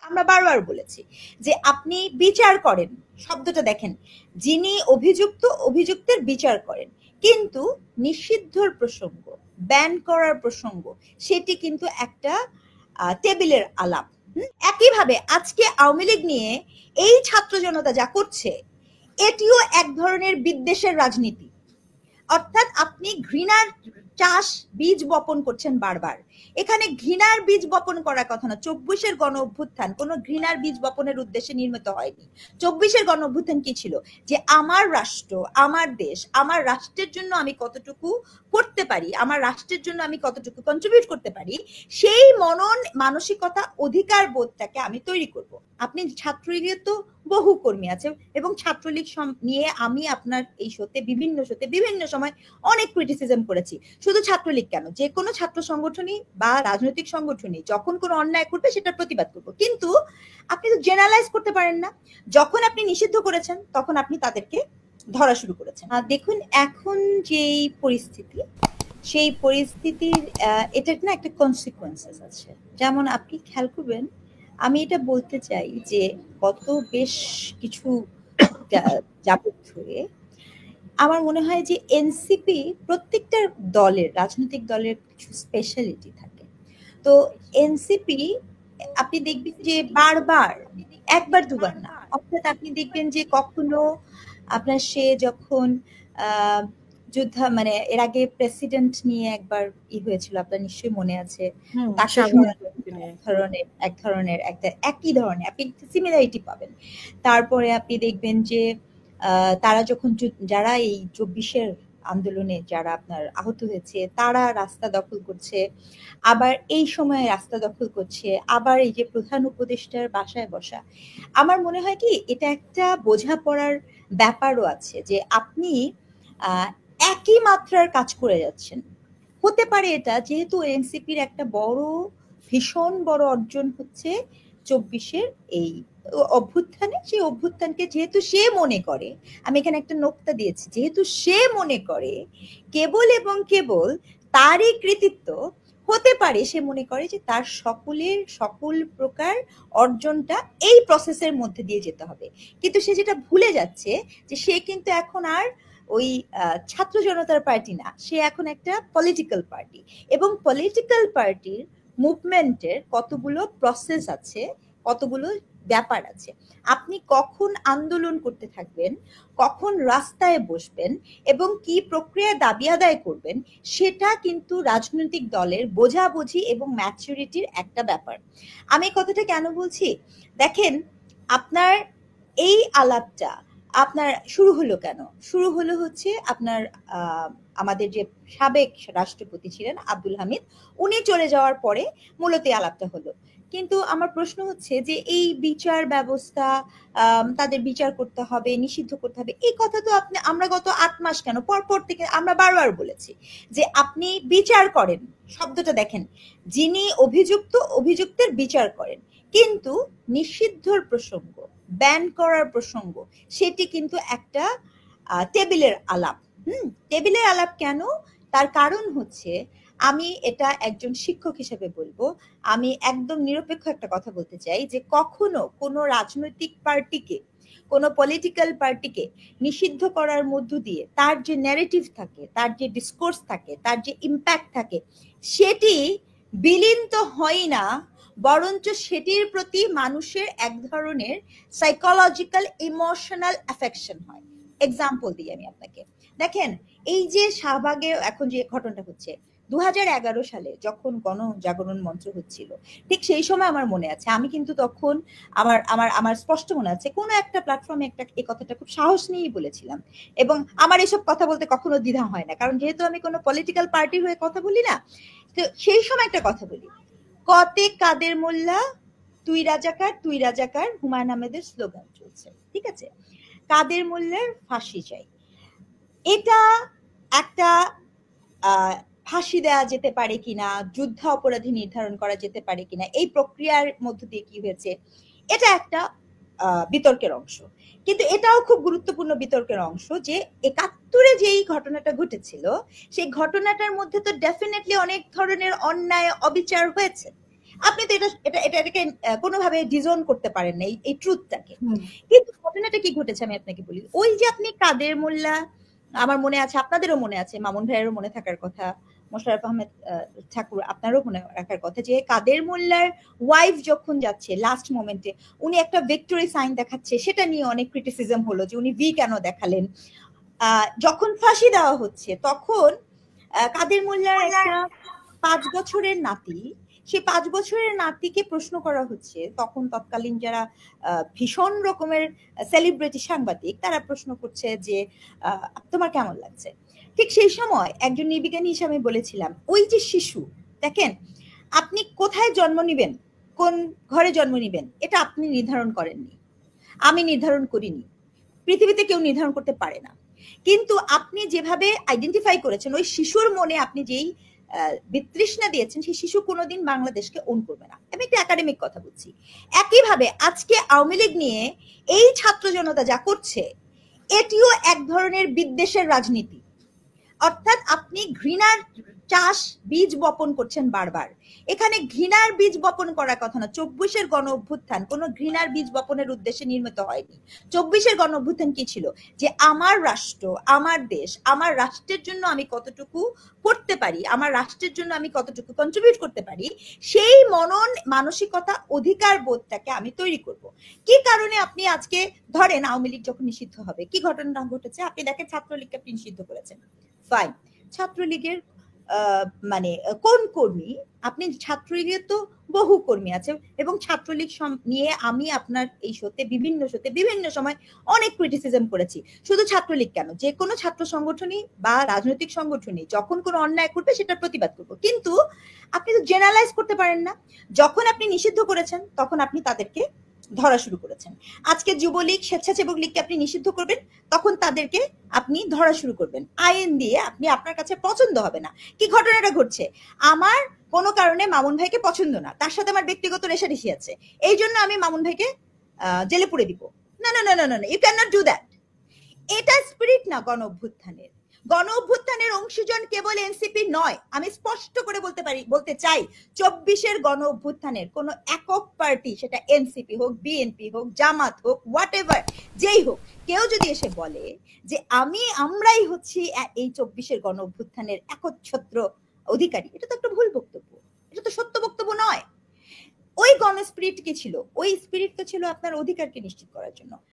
আমরা বারবার বলেছি যে আপনি বিচার করেন, শব্দটা দেখেন, যিনি অভিযুক্ত অভিযুক্তের বিচার করেন, কিন্তু নিষিদ্ধর প্রসঙ্গ, ব্যান করার প্রসঙ্গ, সেটি কিন্তু একটা টেবিলের আলাপ। একইভাবে আজকে আওয়ামী লীগ নিয়ে এই ছাত্র জনতা যা করছে, এটিও এক ধরনের বিদ্বেষের রাজনীতি। অর্থাৎ আপনি ঘৃণার চাষ বীজ বপন করছেন বারবার। এখানে ঘৃণার বীজ বপন করার কথা না। 24-এর গণ অভ্যুত্থান কোনো ঘৃণার বীজ বপনের উদ্দেশ্যে নির্মিত হয়নি। 24-এর গণ অভ্যুত্থান কি ছিল? যে আমার রাষ্ট্র, আমার দেশ, আমার রাষ্ট্রের জন্য আমি কতটুকু করতে পারি, আমার রাষ্ট্রের জন্য আমি কতটুকু কন্ট্রিবিউট করতে পারি, সেই মনন মানসিকতা অধিকার বোধটাকে আমি তৈরি করব। আপনি ছাত্রলীগের তো বহু কর্মী আছে এবং ছাত্রলীগ নিয়ে আমি আপনার এই শোতে বিভিন্ন সময় অনেক ক্রিটিসিজম করেছি। শুধু ছাত্রলীগ কেন, যে কোনো ছাত্র সংগঠনই বা রাজনৈতিক সংগঠনই যখন কোনো অন্যায় করবে সেটার প্রতিবাদ করবো, কিন্তু আপনি তো জেনারেলাইজ করতে পারেন না। যখন আপনি নিষিদ্ধ করেছেন তখন আপনি তাদেরকে ধরা শুরু করেছেন। দেখুন এখন যেই পরিস্থিতি, সেই পরিস্থিতির এটার না একটা কনসিকুয়েন্সেস আছে। যেমন আপনি খেয়াল করবেন, আমি এটা বলতে চাই যে গত বেশ কিছু যাবত ধরে আমার মনে হয় যে এনসিপি, প্রত্যেকটা দলের, রাজনৈতিক দলের কিছু স্পেশালিটি থাকে। তো এনসিপি আপনি দেখবেন যে বারবার, একবার দুবার না, অর্থাৎ আপনি দেখবেন যে কখনো আপনার সে যখন মানে এর আগে প্রেসিডেন্ট নিয়ে একবার হয়েছিল, আপনার নিশ্চয়ই মনে আছে, এক ধরনের একটা একই ধরনের আপনি সিমিলারিটি পাবেন। তারপরে আপনি দেখবেন যে তারা যখন, যারা এই 24-এর আন্দোলনে যারা আপনার আহত হয়েছে তারা রাস্তা দখল করছে, আবার এই সময়ে রাস্তা দখল করছে, আবার এই যে প্রধান উপদেষ্টার বাসায় বসা। আমার মনে হয় কি এটা একটা বোঝাপড়ার ব্যাপারও আছে যে আপনি একই মাত্রার কাজ করে যাচ্ছেন। হতে পারে এটা, যেহেতু এনসিপির একটা ভীষণ বড় অর্জন হচ্ছে 24-এর এই অভ্যুত্থানে, সেই অভ্যুত্থানকে যেহেতু সে মনে করে, আমি এখানে একটা নোক্তা দিয়েছি, যেহেতু সে মনে করে কেবল এবং কেবল তারই কৃতিত্ব, হতে পারে সে মনে করে যে তার সকল প্রকার অর্জনটা এই প্রসেসের মধ্যে দিয়ে যেতে হবে। কিন্তু সে যেটা ভুলে যাচ্ছে যে সে কিন্তু এখন আর ওই ছাত্র জনতার পার্টি না, সে এখন একটা পলিটিক্যাল পার্টি, এবং পলিটিক্যাল পার্টির মুভমেন্টের কতগুলো প্রসেস আছে, কতগুলো ব্যাপার আছে। আপনি কখন আন্দোলন করতে থাকবেন, কখন রাস্তায় বসবেন এবং কি প্রক্রিয়া দাবি আদায় করবেন, সেটা কিন্তু রাজনৈতিক দলের বোঝাবুঝি এবং ম্যাচুরিটির একটা ব্যাপার। আমি কথাটা কেন বলছি, দেখেন আপনার এই আলাপটা আপনার শুরু হলো কেন? শুরু হলো হচ্ছে আপনার আমাদের যে সাবেক রাষ্ট্রপতি ছিলেন আব্দুল হামিদ, উনি চলে যাওয়ার পরে মূলত আলাপটা হলো। কিন্তু আমার প্রশ্ন হচ্ছে যে এই বিচার ব্যবস্থা, তাদের বিচার করতে হবে, নিষিদ্ধ করতে হবে, এই কথা তো আমরা গত 8 মাস কেন পরপর থেকে আমরা বারবার বলেছি যে আপনি বিচার করেন, শব্দটা দেখেন, যিনি অভিযুক্ত অভিযুক্তের বিচার করেন, কিন্তু নিষিদ্ধর প্রসঙ্গ, ব্যান করার প্রসঙ্গ, সেটি কিন্তু একটা টেবিলের আলাপ। টেবিলের আলাপ কেন? তার কারণ হচ্ছে, আমি এটা একজন শিক্ষক হিসেবে বলবো, আমি একদম নিরপেক্ষ একটা কথা বলতে চাই যে কখনো কোনো রাজনৈতিক পার্টিকে, কোনো পলিটিক্যাল পার্টিকে নিষিদ্ধ করার মধ্য দিয়ে তার যে ন্যারেটিভ থাকে, তার যে ডিসকোর্স থাকে, তার যে ইম্প্যাক্ট থাকে, সেটি বিলীন তো হয় না, বরঞ্চ সেটির প্রতি মানুষের এক ধরনের সাইকোলজিক্যাল ইমোশনাল অ্যাফেকশন হয়। এক্সাম্পল দিই আমি আপনাকে, দেখেন এই যে শাহবাগে এখন যে ঘটনাটা হচ্ছে, 2011 সালে যখন গণজাগরণ মঞ্চ হচ্ছিল, ঠিক সেই সময় আমার মনে আছে, আমি কিন্তু তখন আমার স্পষ্ট মনে আছে কোনো একটা প্ল্যাটফর্মে এই কথাটা খুব সাহস নিয়েই বলেছিলাম, এবং আমার এসব কথা বলতে কখনো দ্বিধা হয় না, কারণ যেহেতু আমি কোনো পলিটিক্যাল পার্টির হয়ে কথা বলি না। তো সেই সময় একটা কথা বলি, কতে কাদের মোল্লা, তুই রাজাকার হুমায়ুন আহমেদের স্লোগান চলছে, ঠিক আছে, কাদের মোল্লার ফাঁসি চাই। এটা একটা ফাঁসি দেওয়া যেতে পারে কিনা, যুদ্ধ অপরাধী নির্ধারণ করা যেতে পারে কিনা, এই প্রক্রিয়ার মধ্য দিয়ে কি হয়েছে, এটা একটা বিতর্কের অংশ। কিন্তু এটাও খুব গুরুত্বপূর্ণ বিতর্কের অংশ যে 71-এ যেই ঘটনাটা ঘটেছিল, সেই ঘটনাটার মধ্যে তো ডেফিনেটলি অনেক ধরনের অন্যায় অবিচার হয়েছে। আপনি তো এটাকে কোনোভাবে ডিজোন করতে পারেন না এই ট্রুথটাকে। কিন্তু ঘটনাটা কি ঘটেছে আমি আপনাকে বলি। ওই যে আপনি কাদের মোল্লা, আমার মনে আছে, আপনাদেরও মনে আছে, মামুন ভাইয়েরও মনে থাকার কথা, মোশাররফ আহমেদ ঠাকুর আপনারও মনে রাখার কথা, যে কাদের মোল্লার ওয়াইফ যখন যাচ্ছে লাস্ট মোমেন্টে, উনি একটা ভিক্টোরি সাইন দেখাচ্ছে, সেটা নিয়ে অনেক ক্রিটিসিজম হলো যে উনি ভি কেন দেখালেন। যখন ফাঁসি দেওয়া হচ্ছে তখন কাদের মোল্লার একটা 5 বছরের নাতি, সেই 5 বছরের নাতিকে প্রশ্ন করা হচ্ছে, তখন তৎকালীন যারা ভীষণ রকমের সেলিব্রিটি সাংবাদিক, তারা প্রশ্ন করছে যে তোমার কেমন লাগছে। ঠিক সেই সময় একজন নির্বিজ্ঞানী হিসাবে বলেছিলাম, ওই যে শিশু, দেখেন আপনি কোথায় জন্ম নিবেন, কোন ঘরে জন্ম নিবেন, এটা আপনি নির্ধারণ করেননি, আমি নির্ধারণ করিনি, পৃথিবীতে কেউ নির্ধারণ করতে পারে না। কিন্তু আপনি যেভাবে আইডেন্টিফাই করেছেন, ওই শিশুর মনে আপনি যেই বিতৃষ্ণা দিয়েছেন, সেই শিশু কোনোদিন বাংলাদেশকে ওন করবে না। আমি একটা একাডেমিক কথা বলছি। একইভাবে আজকে আওয়ামী লীগ নিয়ে এই ছাত্র জনতা যা করছে, এটিও এক ধরনের বিদ্বেষের রাজনীতি। অর্থাৎ আপনি ঘৃণার চাষ বীজ বপন করছেন বারবার। এখানে ঘৃণার বীজ বপন করার কথা না। 24-এর গণ অভ্যুত্থান কোনো ঘৃণার বীজ বপনের উদ্দেশ্যে নির্মিত হয়নি। 24-এর গণ অভ্যুত্থান কি ছিল? যে আমার রাষ্ট্র, আমার দেশ, আমার রাষ্ট্রের জন্য আমি কতটুকু করতে পারি, আমার রাষ্ট্রের জন্য আমি কতটুকু কন্ট্রিবিউট করতে পারি, সেই মনন মানসিকতা অধিকার বোধটাকে আমি তৈরি করব। কি কারণে আপনি আজকে ধরেন আওয়ামী লীগ যখন নিষিদ্ধ হবে, কি ঘটনা ঘটেছে? আপনি দেখেন ছাত্রলীগকে আপনি নিষিদ্ধ করেছেন, ফাইন। ছাত্রলীগের মানে কোন কর্মী? আপনি ছাত্রলীগের তো বহু কর্মী আছে, এবং ছাত্রলীগ নিয়ে আমি আপনার এই শোতে, বিভিন্ন শোতে, বিভিন্ন সময় অনেক ক্রিটিসিজম করেছি। শুধু ছাত্রলীগ কেন, যে কোনো ছাত্র সংগঠনই বা রাজনৈতিক সংগঠনই যখন কোনো অন্যায় করবে সেটার প্রতিবাদ করবো। কিন্তু আপনি তো জেনারেলাইজ করতে পারেন না। যখন আপনি নিষিদ্ধ করেছেন তখন আপনি তাদেরকে ধরা শুরু করেছেন। আজকে যুবলীগ, স্বেচ্ছাসেবক লীগকে আপনি নিষিদ্ধ করবেন, তখন তাদেরকে আপনি ধরা শুরু করবেন আইন দিয়ে। আপনি, আপনার কাছে পছন্দ হবে না। কি ঘটনাটা ঘটছে? আমার কোনো কারণে মামুন ভাইকে পছন্দ না, তার সাথে আমার ব্যক্তিগত রেষারেষি আছে, এই জন্য আমি মামুন ভাইকে জেলে পুরে দিব। না না না না না, you can not do that. এটা স্পিরিট না গণ অভ্যুত্থানের। গণ অভ্যুত্থানের অংশীজন কেবল এনসিপি নয়, আমি স্পষ্ট করে বলতে চাই, 24-এর গণ অভ্যুত্থানের কোন একক পার্টি, সেটা এনসিপি হোক, বিএনপি হোক, জামাত হোক, হোয়াট এভার, যেই হোক, কেউ যদি এসে বলে যে আমরাই হচ্ছি এই 24-এর গণ অভ্যুত্থানের একচ্ছত্র অধিকারী, এটা তো একটা ভুল বক্তব্য, এটা তো সত্য বক্তব্য নয়। ওই গণ স্পিরিট কি ছিল? ওই স্পিরিট তো ছিল আপনার অধিকারকে নিশ্চিত করার জন্য।